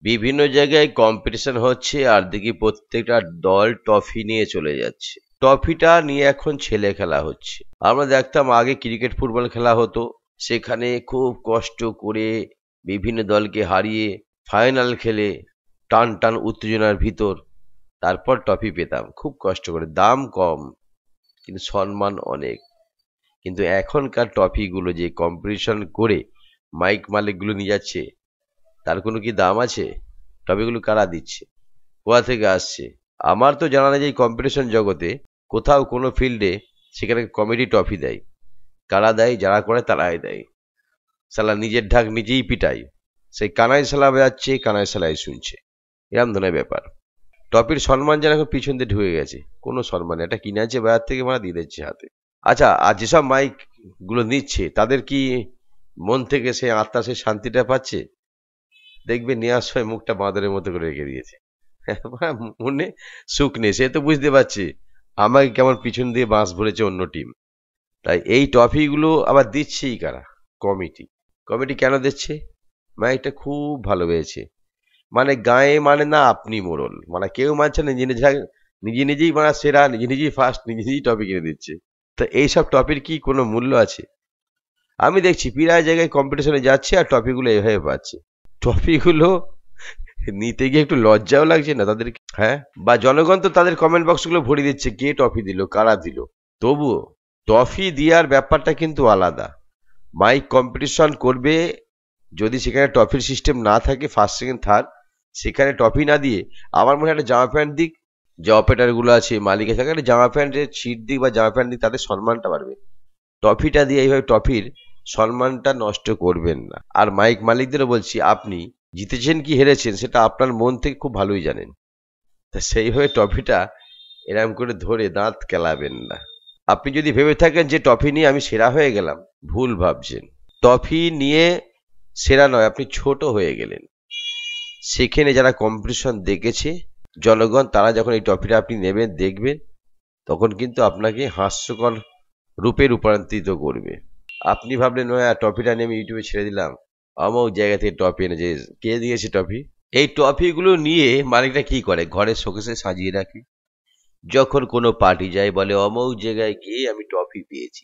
বিভিন্ন জায়গায় কম্পিটিশন হচ্ছে আর দেখি প্রত্যেকটা দল ট্রফি নিয়ে চলে যাচ্ছে। ট্রফিটা নিয়ে এখন ছেলে খেলা হচ্ছে। আমরা দেখতাম আগে ক্রিকেট ফুটবল খেলা হতো, সেখানে খুব কষ্ট করে বিভিন্ন দলকে হারিয়ে ফাইনাল খেলে টান টান উত্তেজনার ভিতর তারপর ট্রফি পেতাম, খুব কষ্ট করে, দাম কম কিন্তু সম্মান অনেক। কিন্তু এখনকার ট্রফিগুলো যে কম্পিটিশন করে মাইক মালিকগুলো নিয়ে যাচ্ছে, তার কোনো কি দাম আছে? ট্রফিগুলো কারা দিচ্ছে, কোথা থেকে আসছে? আমার তো জানা নেই যে এই কম্পিটিশন জগতে কোথাও কোনো ফিল্ডে সেখানে কমিটি ট্রফি দেয়। কারা দেয়? যারা করে তারাই দেয়। শালা নিজের ঢাক নিজেই পিটাই, সেই কানাই শালা বাজাচ্ছে, কানাই শালাই শুনছে, এরম ধরনের ব্যাপার। ট্রফির সম্মান যেন এখন পিছন দিয়ে ঢুকে গেছে, কোনো সম্মান নেই। এটা কিনে আছে বাজার থেকে, মারা দিয়ে দিচ্ছে হাতে। আচ্ছা, আর যেসব মাইক গুলো নিচ্ছে তাদের কি মন থেকে সে আত্মা, সে শান্তিটা পাচ্ছে? দেখবে নেওয়ার সময় মুখটা বাঁদরের মতো করে রেখে দিয়েছে। মনে সুখ নেই, সে তো বুঝতে পারছে আমাকে কেমন পিছন দিয়ে বাঁশ ভরেছে অন্য টিম। তাই এই ট্রফিগুলো আবার দিচ্ছেই কারা? কমিটি। কমিটি কেন দিচ্ছে? মাইকটা খুব ভালো পেয়েছে, মানে গায়ে মানে না আপনি মোড়ল, মানে কেউ মানছে না, নিজে নিজেই মানে সেরা, নিজে নিজেই ফার্স্ট, নিজে নিজেই ট্রফি কিনে দিচ্ছে। তা এইসব ট্রফির কি কোনো মূল্য আছে? আমি দেখছি প্রায় জায়গায় কম্পিটিশনে যাচ্ছে আর ট্রফিগুলো এভাবে পাচ্ছে। ট্রফিগুলো নিতে গিয়ে একটু লজ্জাও লাগছে না তাদেরকে? হ্যাঁ, বা জনগণ তো তাদের কমেন্ট বক্সগুলো ভরে দিচ্ছে কে ট্রফি দিল, কারা দিল। তবুও ট্রফি দেওয়ার ব্যাপারটা কিন্তু আলাদা। মাইক কম্পিটিশন করবে, যদি সেখানে ট্রফির সিস্টেম না থাকে ফার্স্ট সেকেন্ড থার্ড, সেখানে ট্রফি না দিয়ে আমার মনে হয় একটা জামা প্যান্ট দিক, যে অপারেটারগুলো আছে মালিকের থাকে, একটা জামা প্যান্টের ছিট দিক বা জামা প্যান্ট দিক, তাদের সম্মানটা বাড়বে। ট্রফিটা দিয়ে এইভাবে ট্রফির সম্মানটা নষ্ট করবেন না। আর মাইক মালিকদেরও বলছি, আপনি জিতেছেন কি হেরেছেন সেটা আপনার মন থেকে খুব ভালোই জানেন। তা সেইভাবে ট্রফিটা এরম করে ধরে দাঁত কেলাবেন না। আপনি যদি ভেবে থাকেন যে ট্রফি নিয়ে আমি সেরা হয়ে গেলাম, ভুল ভাবছেন। ট্রফি নিয়ে সেরা নয়, আপনি ছোট হয়ে গেলেন। সেখানে যারা কম্পিটিশন দেখেছে জনগণ, তারা যখন এই ট্রফিটা আপনি নেবেন দেখবেন, তখন কিন্তু আপনাকে হাস্যকর রূপে রূপান্তরিত করবে। আপনি ভাবলেন ট্রফিটা নিয়ে আমি ইউটিউবে ছেড়ে দিলাম, অমুক জায়গা থেকে ট্রফি এনেছে, কে দিয়েছে ট্রফি? এই ট্রফিগুলো নিয়ে মালিকরা কি করে, ঘরের শোকেসে সাজিয়ে রাখে। যখন কোনো পার্টি যায় বলে অমুক জায়গায় গিয়ে আমি ট্রফি পেয়েছি।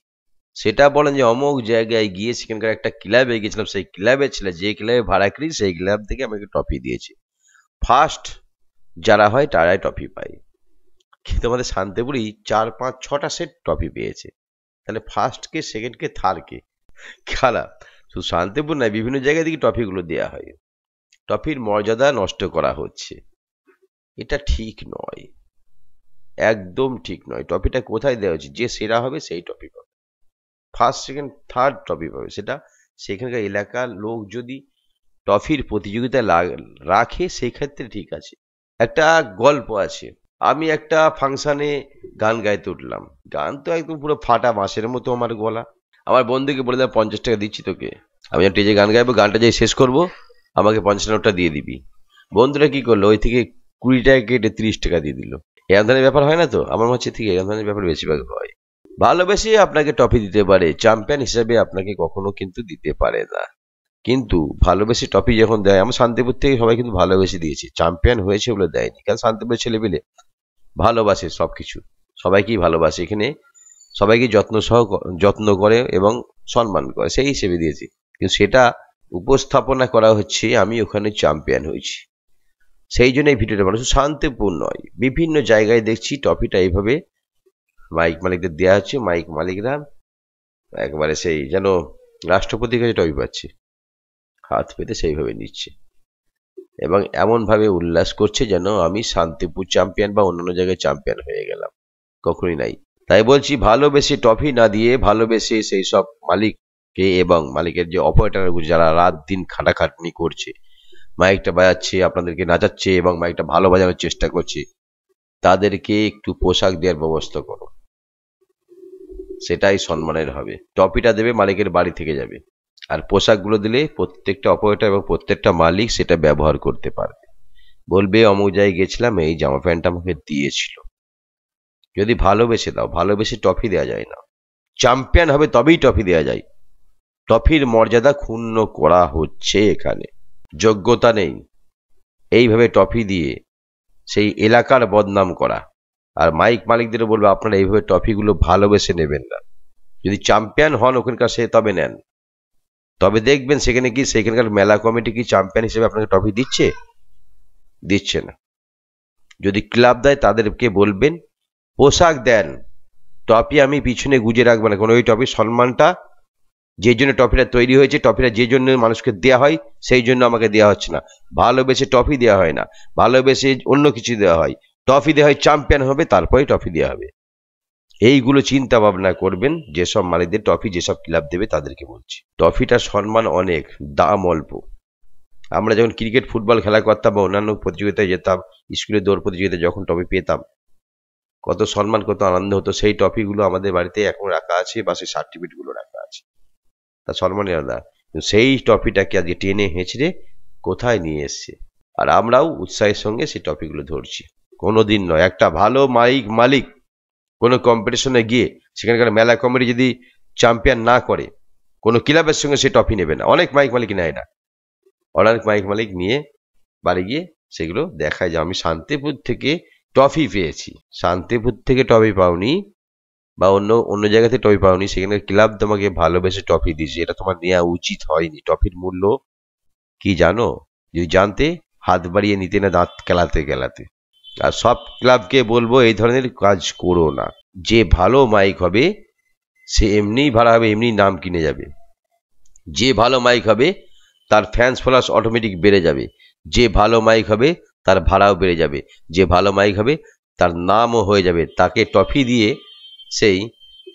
সেটা বলেন যে অমুক জায়গায় গিয়ে সেখানকার একটা ক্লাবে গেছিলাম, সেই ক্লাবের ছেলে, যে ক্লাবে ভাড়া করি সেই ক্লাব থেকে আমাকে ট্রফি দিয়েছে। ফার্স্ট যারা হয় তারাই ট্রফি পায়। কিন্তু আমাদের শান্তিপুরেই 4 5 6টা সেট ট্রফি পেয়েছে। তাহলে ফার্স্ট কে, সেকেন্ড কে, থার্ড কে? খারাপ। শুধু শান্তিপুর নয়, বিভিন্ন জায়গায় থেকে ট্রফিগুলো দেওয়া হয়। ট্রফির মর্যাদা নষ্ট করা হচ্ছে, এটা ঠিক নয়, একদম ঠিক নয়। ট্রফিটা কোথায় দেওয়া হচ্ছে? যে সেরা হবে সেই ট্রফি পাবে, ফার্স্ট সেকেন্ড থার্ড ট্রফি পাবে। সেটা সেখানকার এলাকার লোক যদি ট্রফির প্রতিযোগিতা রাখে সেই ক্ষেত্রে ঠিক আছে। একটা গল্প আছে, আমি একটা ফাংশনে গান গাইতে উঠলাম, গান তো একদম পুরো ফাটা বাঁশের মতো আমার গলা। আমার বন্ধুকে বলে দেয় 50 টাকা দিচ্ছি তোকে, আমি স্টেজে গান গাইবো, গানটা যেই শেষ করবো আমাকে 50 টাকা দিয়ে দিবি। বন্ধুরা কি করলো, ওই থেকে 20 টাকা কেটে 30 টাকা দিয়ে দিল। এরকম ধরনের ব্যাপার হয় না তো? আমার মনে হচ্ছে ঠিক এরকম ধরনের ব্যাপার বেশিরভাগ হয়। ভালোবেসে আপনাকে ট্রফি দিতে পারে, চ্যাম্পিয়ন হিসেবে আপনাকে কখনো কিন্তু দিতে পারে না। কিন্তু ভালোবেসে ট্রফি যখন দেয়, আমার শান্তিপুর থেকে সবাই কিন্তু ভালোবেসে দিয়েছে, চ্যাম্পিয়ন হয়েছে বলে দেয়নি। কারণ শান্তিপুরের ছেলেপেলে ভালোবাসে সবকিছু, সবাইকেই ভালোবাসে, এখানে সবাইকে যত্ন করে এবং সম্মান করে, সেই হিসেবে দিয়েছে। কিন্তু সেটা উপস্থাপনা করা হচ্ছে আমি ওখানে চ্যাম্পিয়ন হয়েছি, সেই জন্য এই ভিডিওটা মানুষ। শান্তিপুর নয়, বিভিন্ন জায়গায় দেখছি ট্রফিটা এইভাবে মাইক মালিকদের দেওয়া হচ্ছে। মাইক মালিকরা একবারে সেই যেন রাষ্ট্রপতির কাছে ট্রফি পাচ্ছে, হাত পেতে সেইভাবে নিচ্ছে এবং এমন ভাবে উল্লাস করছে যেন আমি শান্তিপুর চ্যাম্পিয়ন বা অন্যান্য জায়গায় চ্যাম্পিয়ন হয়ে গেলাম। কখনই নাই। তাই বলছি, ভালোবেসে ট্রফি না দিয়ে ভালোবেসে সেই সব মালিককে এবং মালিকের যে অপারেটর যারা রাত দিন খাটাখাটনি করছে, মাইকটা বাজাচ্ছে, আপনাদেরকে নাচাচ্ছে এবং মাইকটা ভালো বাজানোর চেষ্টা করছে, তাদেরকে একটু পোশাক দেওয়ার ব্যবস্থা করো, সেটাই সম্মানের হবে। ট্রফিটা দেবে মালিকের বাড়ি থেকে যাবে, আর পোশাকগুলো দিলে প্রত্যেকটা অপারেটর এবং প্রত্যেকটা মালিক সেটা ব্যবহার করতে পারবে, বলবে অমুক জায়গায় গেছিলাম, এই জামা প্যান্টটা আমাকে দিয়েছিল। যদি ভালোবেসে দাও, ভালোবেসে ট্রফি দেওয়া যায় না। চ্যাম্পিয়ন হবে তবেই ট্রফি দেওয়া যায়। ট্রফির মর্যাদা ক্ষুণ্ণ করা হচ্ছে এখানে, যোগ্যতা নেই, এইভাবে ট্রফি দিয়ে সেই এলাকার বদনাম করা। আর মাইক মালিকদের বলবো আপনারা এইভাবে ট্রফিগুলো ভালোবেসে নেবেন না। যদি চ্যাম্পিয়ন হন ওখানকার সে তবে নেন, তবে দেখবেন সেখানকার মেলা কমিটি কি চ্যাম্পিয়ন হিসেবে আপনাকে ট্রফি দিচ্ছে না। যদি ক্লাব দেয় তাদেরকে বলবেন পোশাক দেন, ট্রফি আমি পিছনে গুজে রাখবো না। কারণ ওই ট্রফির সম্মানটা যে জন্য ট্রফিটা তৈরি হয়েছে, ট্রফিটা যে জন্য মানুষকে দেওয়া হয় সেই জন্য আমাকে দেওয়া হচ্ছে না। ভালোবেসে ট্রফি দেওয়া হয় না, ভালোবেসে অন্য কিছু দেওয়া হয়। ট্রফি দেওয়া হয় চ্যাম্পিয়ন হবে, তারপরে ট্রফি দেওয়া হবে। এইগুলো চিন্তা ভাবনা করবেন যেসব মালিকদের ট্রফি যেসব ক্লাব দেবে তাদেরকে বলছি। ট্রফিটার সম্মান অনেক, দাম অল্প। আমরা যখন ক্রিকেট ফুটবল খেলা করতাম বা অন্যান্য প্রতিযোগিতায় যেতাম, স্কুলে দৌড় প্রতিযোগিতায় যখন ট্রফি পেতাম কত সম্মান, কত আনন্দ হতো। সেই ট্রফিগুলো আমাদের বাড়িতে এখন রাখা আছে বা সেই সার্টিফিকেটগুলো রাখা আছে, তার সম্মানই আলাদা। সেই ট্রফিটাকে আজকে টেনে হেঁচড়ে কোথায় নিয়ে এসছে, আর আমরাও উৎসাহের সঙ্গে সেই ট্রফিগুলো ধরছি। কোনোদিন নয়। একটা ভালো মালিক কোনো কম্পিটিশনে গিয়ে সেখানকার মেলা কমিটি যদি চ্যাম্পিয়ন না করে, কোনো ক্লাবের সঙ্গে সে ট্রফি নেবে না। অনেক মালিক নেয় না, অনেক মালিক নিয়ে বাড়ি গিয়ে সেগুলো দেখায় যে আমি শান্তিপুর থেকে ট্রফি পেয়েছি। শান্তিপুর থেকে ট্রফি পাওনি বা অন্য জায়গাতে ট্রফি পাওনি, সেখানে ক্লাব তোমাকে ভালোবেসে ট্রফি দিয়েছে, এটা তোমার নেওয়া উচিত হয়নি। ট্রফির মূল্য কি জানো? যদি জানতে হাত বাড়িয়ে নিতে না দাঁত কেলাতে। আর সব ক্লাবকে বলবো এই ধরনের কাজ করো না। যে ভালো মাইক হবে সে এমনিই ভাড়া হবে, এমনি নাম কিনে যাবে। যে ভালো মাইক হবে তার ফ্যান্স ফলোয়ার্স অটোমেটিক বেড়ে যাবে। যে ভালো মাইক হবে তার ভাড়াও বেড়ে যাবে। যে ভালো মাইক হবে তার নামও হয়ে যাবে। তাকে ট্রফি দিয়ে সেই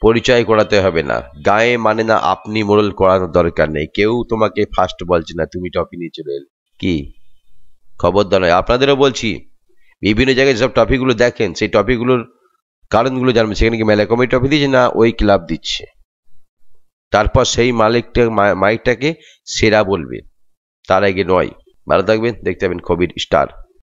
পরিচয় করাতে হবে না। গায়ে মানে না আপনি মোড়ল করানোর দরকার নেই। কেউ তোমাকে ফার্স্ট বলছে না, তুমি ট্রফি নিয়ে চলে এলে। কি খবরদার নয়। আপনাদেরও বলছি, বিভিন্ন জায়গায় যেসব ট্রফিগুলো দেখেন সেই ট্রফিগুলোর কারণগুলো জানবেন। সেখানে কি মেলা কমিটি ট্রফি দিচ্ছে না ওই ক্লাব দিচ্ছে, তারপর সেই মাইকটাকে সেরা বলবে, তার আগে নয়। ভালো থাকবেন, দেখতে পাবেন কবির স্টার।